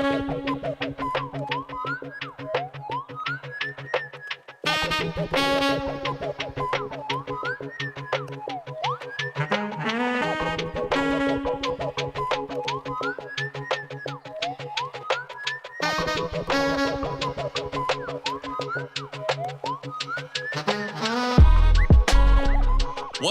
What's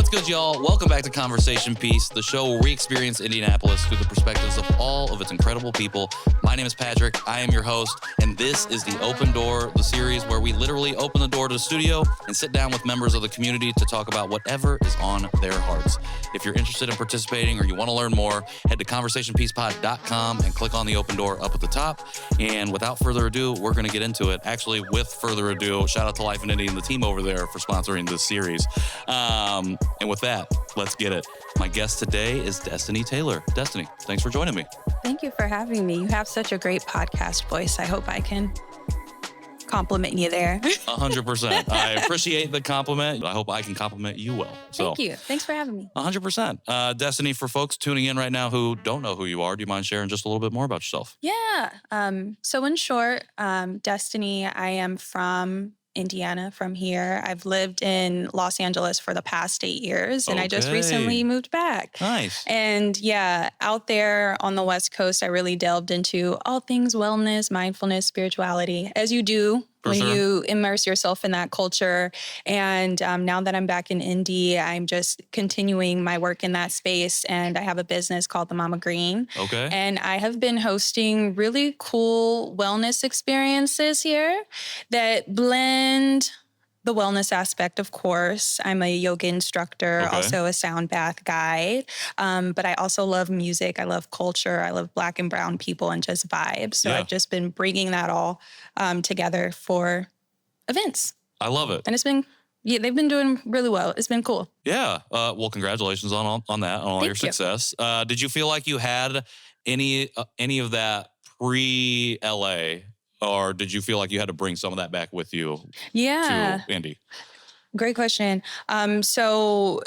good, y'all? Welcome back to Conversation Piece, the show where we experience Indianapolis through the perspectives of all of its incredible people. My name is Patrick. I am your host, and this is the Open Door, the series where we literally open the door to the studio and sit down with members of the community to talk about whatever is on their hearts. If you're interested in participating or you want to learn more, head to conversationpiecepod.com and click on the open door up at the top. And without further ado, we're going to get into it. Actually, with further ado, shout out to Life in Indy and the team over there for sponsoring this series. And with that, let's get it. My guest today is Destiny Taylor. Destiny, thanks for joining me. Thank you for having me. You have such a great podcast voice. I hope I can compliment you there. 100%. I appreciate the compliment. I hope I can compliment you well. Thank you. Thanks for having me. 100%. Destiny, for folks tuning in right now who don't know who you are, do you mind sharing just a little bit more about yourself? Yeah. So in short, Destiny, I am from Indiana, from here. I've lived in Los Angeles for the past 8 years, and I just recently moved back. Nice. And yeah, out there on the West Coast, I really delved into all things wellness, mindfulness, spirituality, as you do when you immerse yourself in that culture. And now that I'm back in Indy, I'm just continuing my work in that space. And I have a business called The Mama Green. Okay. And I have been hosting really cool wellness experiences here that blend the wellness aspect, of course. I'm a yoga instructor, also a sound bath guide. But I also love music. I love culture. I love Black and brown people and just vibes. So I've just been bringing that all together for events. I love it. And it's been, they've been doing really well. It's been cool. Yeah. Well, congratulations on that, on all your success. Did you feel like you had any of that pre-LA? Or did you feel like you had to bring some of that back with you to Indy? Great question. So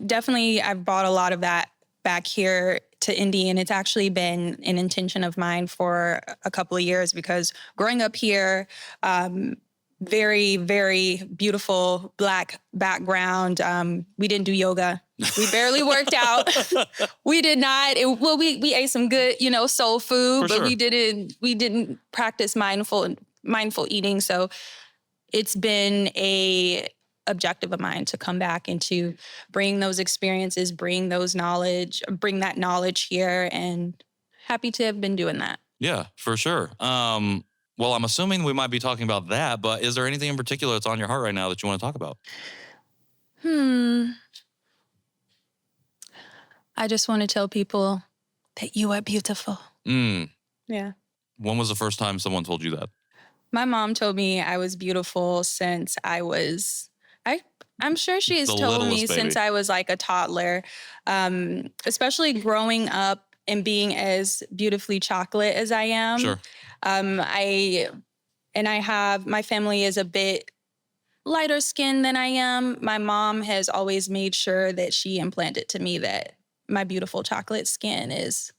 definitely I've brought a lot of that back here to Indy, and it's actually been an intention of mine for a couple of years because growing up here, very, very beautiful Black background. We didn't do yoga. We barely worked out. We did not. We ate some good, soul food, but we didn't practice mindful eating. So it's been a objective of mine to come back and to bring those experiences, bring that knowledge here, and happy to have been doing that. Yeah, for sure. Well, I'm assuming we might be talking about that, but is there anything in particular that's on your heart right now that you want to talk about? I just want to tell people that you are beautiful. Yeah. When was the first time someone told you that? My mom told me I was beautiful since I was, I'm sure she has told me since I was like a toddler, especially growing up and being as beautifully chocolate as I am. Sure. My family is a bit lighter skinned than I am. My mom has always made sure that she implanted to me that my beautiful chocolate skin is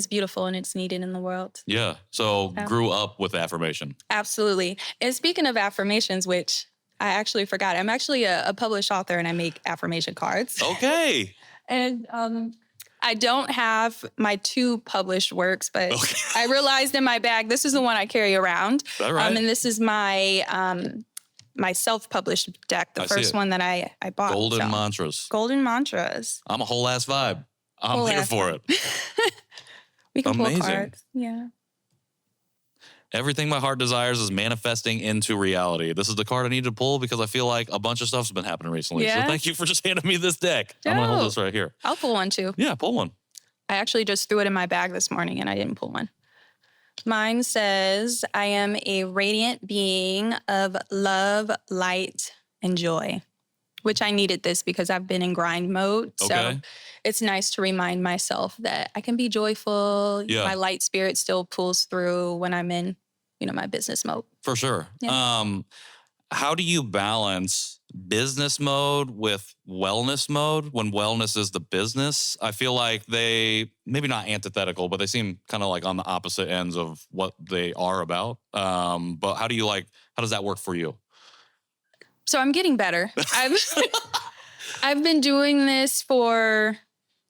beautiful and it's needed in the world. Yeah. So grew up with affirmation. Absolutely. And speaking of affirmations, which I actually forgot, I'm actually a published author and I make affirmation cards. Okay. And I don't have my 2 published works, but I realized in my bag, this is the one I carry around. All right. And this is my my self-published deck, the first one that I bought. Golden Mantras. Golden Mantras. I'm a whole ass vibe. I'm here for it. We can pull cards. Yeah. Everything my heart desires is manifesting into reality. This is the card I need to pull because I feel like a bunch of stuff's been happening recently. Yeah? So thank you for just handing me this deck. No. I'm going to hold this right here. I'll pull one too. Yeah, pull one. I actually just threw it in my bag this morning and I didn't pull one. Mine says, I am a radiant being of love, light, and joy, which I needed this because I've been in grind mode. So it's nice to remind myself that I can be joyful. Yeah. My light spirit still pulls through when I'm in, my business mode. For sure. Yeah. How do you balance business mode with wellness mode when wellness is the business. I feel like they maybe not antithetical, but they seem kind of like on the opposite ends of what they are about. But how does that work for you? So I'm getting better. I've been doing this for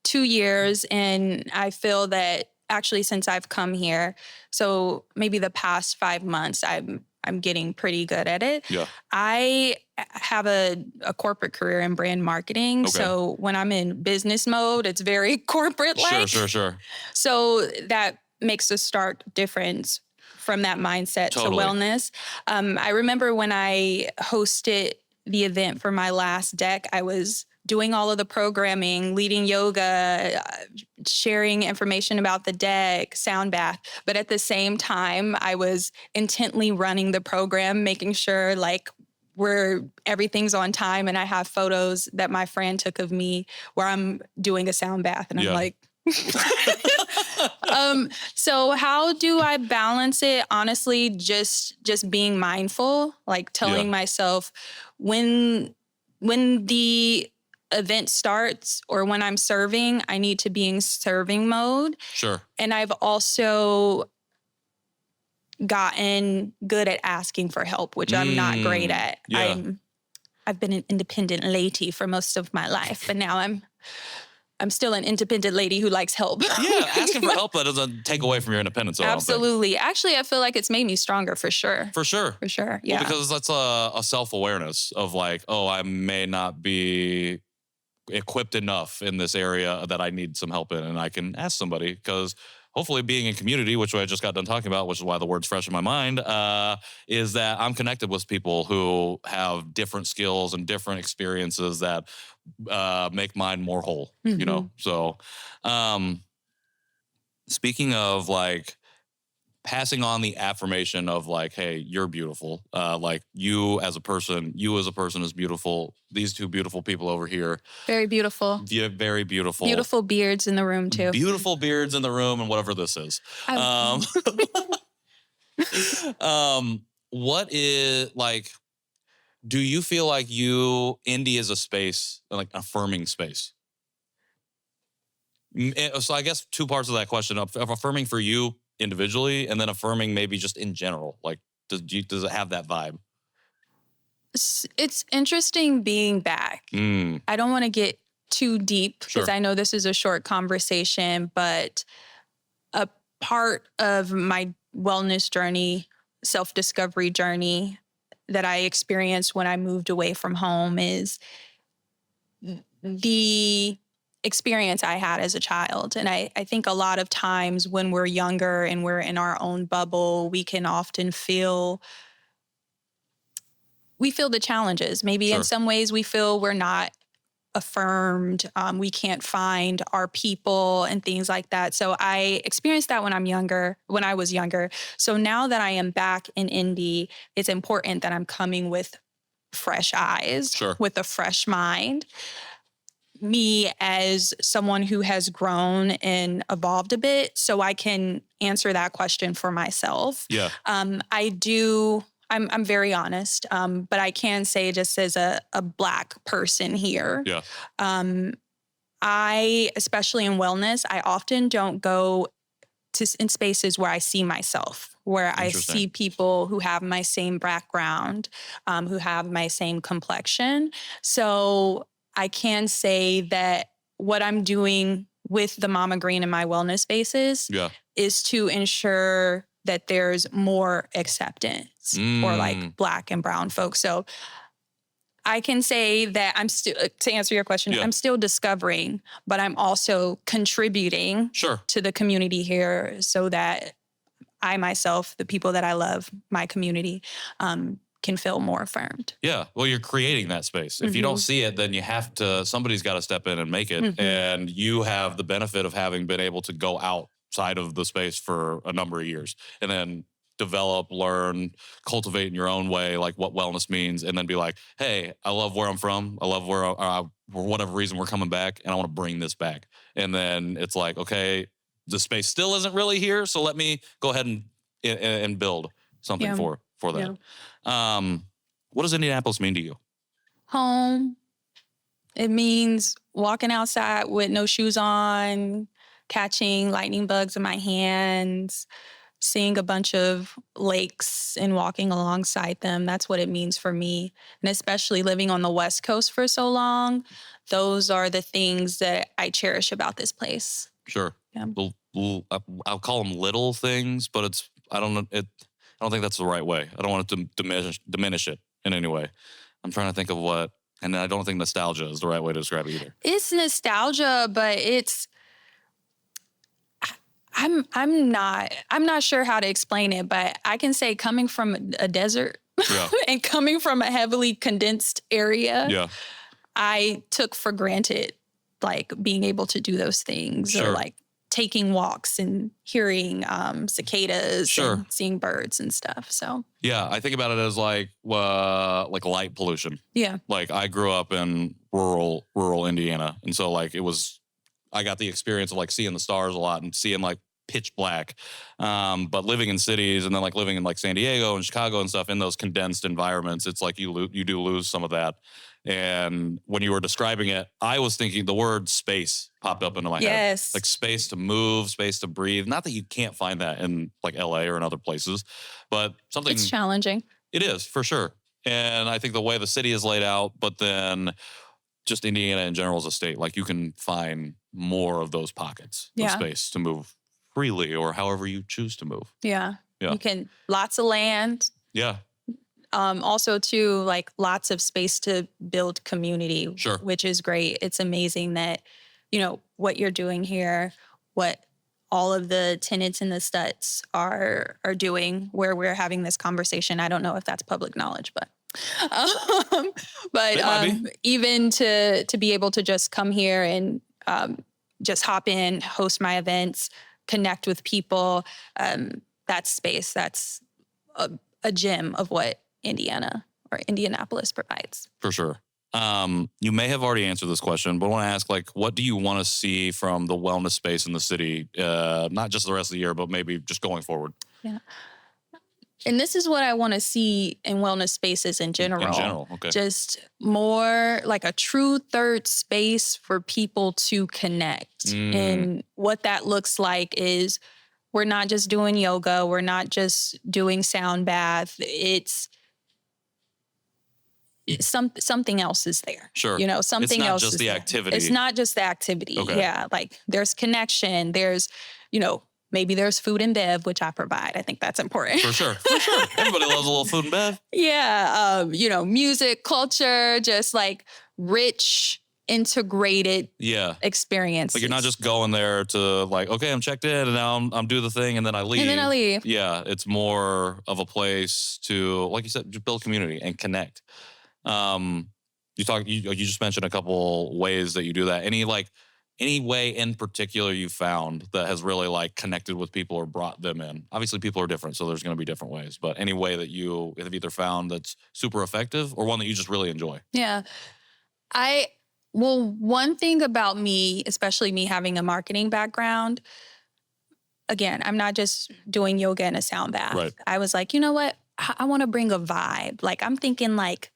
2 years, and I feel that actually since I've come here, so maybe the past 5 months, I'm getting pretty good at it. Yeah. I have a corporate career in brand marketing. Okay. So when I'm in business mode, it's very corporate-like. Sure. So that makes a stark difference from that mindset to wellness. I remember when I hosted the event for my last deck, I was doing all of the programming, leading yoga, sharing information about the deck, sound bath. But at the same time, I was intently running the program, making sure like everything's on time. And I have photos that my friend took of me where I'm doing a sound bath, and I'm like, so how do I balance it? Honestly, just being mindful, like telling myself when the event starts or when I'm serving, I need to be in serving mode. Sure. And I've also gotten good at asking for help, which I'm not great at. Yeah. I've been an independent lady for most of my life, but now I'm still an independent lady who likes help. Yeah, asking for help, that doesn't take away from your independence. Absolutely. Actually, I feel like it's made me stronger for sure. For sure. Yeah. Well, because that's a self-awareness of like, oh, I may not be equipped enough in this area that I need some help in, and I can ask somebody, because hopefully being in community, which I just got done talking about, which is why the word's fresh in my mind, is that I'm connected with people who have different skills and different experiences that make mine more whole, you know? So speaking of like passing on the affirmation of like, hey, you're beautiful. Like you as a person is beautiful. These two beautiful people over here. Very beautiful. Yeah, very beautiful. Beautiful beards in the room too. Beautiful beards in the room and whatever this is. What is like, do you feel like Indy is a space, like affirming space? So I guess two parts of that question: affirming for you individually, and then affirming maybe just in general. Like, does it have that vibe? It's interesting being back. I don't want to get too deep because I know this is a short conversation, but a part of my wellness journey, self-discovery journey that I experienced when I moved away from home is the experience I had as a child. And I think a lot of times when we're younger and we're in our own bubble, we can often feel the challenges. Maybe in some ways we feel we're not affirmed. We can't find our people and things like that. So I experienced that when I was younger. So now that I am back in Indy, it's important that I'm coming with fresh eyes, with a fresh mind. Me as someone who has grown and evolved a bit, so I can answer that question for myself. Yeah. I'm very honest, but I can say just as a Black person here, I, especially in wellness, I often don't go in spaces where I see myself, where I see people who have my same background, who have my same complexion. So I can say that what I'm doing with the Mama Green in my wellness spaces is to ensure that there's more acceptance for like Black and brown folks. So I can say that I'm still, to answer your question, I'm still discovering, but I'm also contributing to the community here so that I myself, the people that I love, my community, can feel more affirmed. Yeah. Well, you're creating that space. If you don't see it, then somebody's got to step in and make it. And you have the benefit of having been able to go outside of the space for a number of years and then develop, learn, cultivate in your own way, like what wellness means, and then be like, hey, I love where I'm from. I love where, for whatever reason, we're coming back, and I want to bring this back. And then it's like, okay, the space still isn't really here, so let me go ahead and build something for that. What does Indianapolis mean to you? Home. It means walking outside with no shoes on, catching lightning bugs in my hands, seeing a bunch of lakes and walking alongside them. That's what it means for me. And especially living on the West Coast for so long, those are the things that I cherish about this place. Sure. Yeah. I'll call them little things, but I don't know. I don't think that's the right way. I don't want it to diminish it in any way. I'm trying to think of what, and I don't think nostalgia is the right way to describe it either. It's nostalgia, but I'm not sure how to explain it, but I can say coming from a desert and coming from a heavily condensed area, I took for granted like being able to do those things or like taking walks and hearing cicadas and seeing birds and stuff. So yeah, I think about it as like light pollution. Yeah. Like I grew up in rural Indiana. And so like I got the experience of like seeing the stars a lot and seeing like pitch black. But living in cities and then like living in like San Diego and Chicago and stuff in those condensed environments, it's like you do lose some of that. And when you were describing it, I was thinking the word space popped up into my head. Like space to move, space to breathe. Not that you can't find that in like LA or in other places, but something. It's challenging. It is, for sure. And I think the way the city is laid out, but then just Indiana in general as a state, like you can find more of those pockets of space to move freely or however you choose to move. Yeah. You can, lots of land. Yeah. Also, too, like lots of space to build community, which is great. It's amazing that, what you're doing here, what all of the tenants in the Stutz are doing where we're having this conversation. I don't know if that's public knowledge, but even to be able to just come here and just hop in, host my events, connect with people, that's space. That's a gem of what Indiana or Indianapolis provides. For sure. You may have already answered this question, but I want to ask, like, what do you want to see from the wellness space in the city? Not just the rest of the year, but maybe just going forward. Yeah. And this is what I want to see in wellness spaces in general. In general, okay. Just more like a true third space for people to connect. And what that looks like is we're not just doing yoga. We're not just doing sound bath. It's something else is there. Sure. Something else is the activity. It's not just the activity. Okay. Yeah. Like there's connection. There's, maybe there's food and bev, which I provide. I think that's important. For sure. Everybody loves a little food and bev. Yeah. Music, culture, just like rich, integrated experience. Like you're not just going there to like, okay, I'm checked in and now I'm doing the thing and then I leave. Yeah. It's more of a place to, like you said, just build community and connect. You just mentioned a couple ways that you do that. Any way in particular you found that has really like connected with people or brought them in? Obviously people are different, so there's going to be different ways, but any way that you have either found that's super effective or one that you just really enjoy? Yeah. One thing about me, especially me having a marketing background, again, I'm not just doing yoga in a sound bath. Right. I was like, you know what? I want to bring a vibe. Like I'm thinking like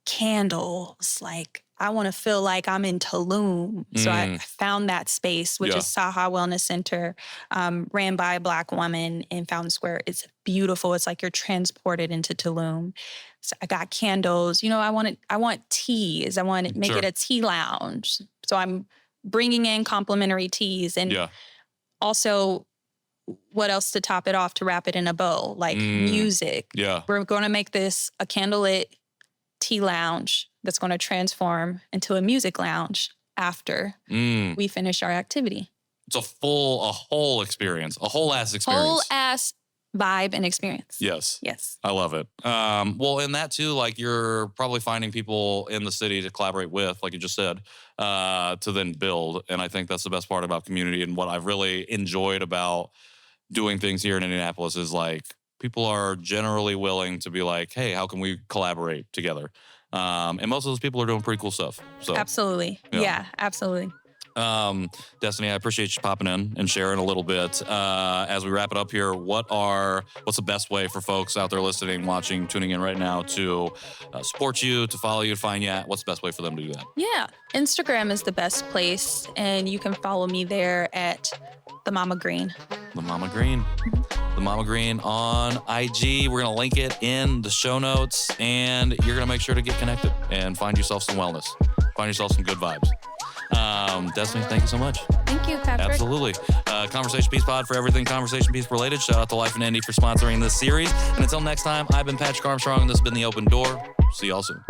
candles, like I want to feel like I'm in Tulum. So I found that space, which is Saha Wellness Center, ran by a Black woman in Fountain Square. It's beautiful. It's like you're transported into Tulum. So I got candles. I want teas. I want to make it a tea lounge. So I'm bringing in complimentary teas. And also, what else to top it off to wrap it in a bow? Like music. Yeah. We're going to make this a candlelit tea lounge that's going to transform into a music lounge after we finish our activity. It's a whole experience, a whole ass experience. Whole ass vibe and experience. Yes. Yes. I love it. Well, in that too, like you're probably finding people in the city to collaborate with, like you just said, to then build. And I think that's the best part about community. And what I've really enjoyed about doing things here in Indianapolis is like, people are generally willing to be like, hey, how can we collaborate together? And most of those people are doing pretty cool stuff. So absolutely. Yeah, absolutely. Destiny, I appreciate you popping in and sharing a little bit. As we wrap it up here, what's the best way for folks out there listening, watching, tuning in right now to support you, to follow you, to find you at? What's the best way for them to do that? Yeah, Instagram is the best place, and you can follow me there at the Mama Green. The Mama Green. The Mama Green on IG. We're going to link it in the show notes, and you're going to make sure to get connected and find yourself some wellness. Find yourself some good vibes. Destiny, thank you so much. Thank you, Patrick. Absolutely. Conversation Piece Pod for everything Conversation Piece related. Shout out to Life and Indy for sponsoring this series. And until next time, I've been Patrick Armstrong, and this has been The Open Door. See y'all soon.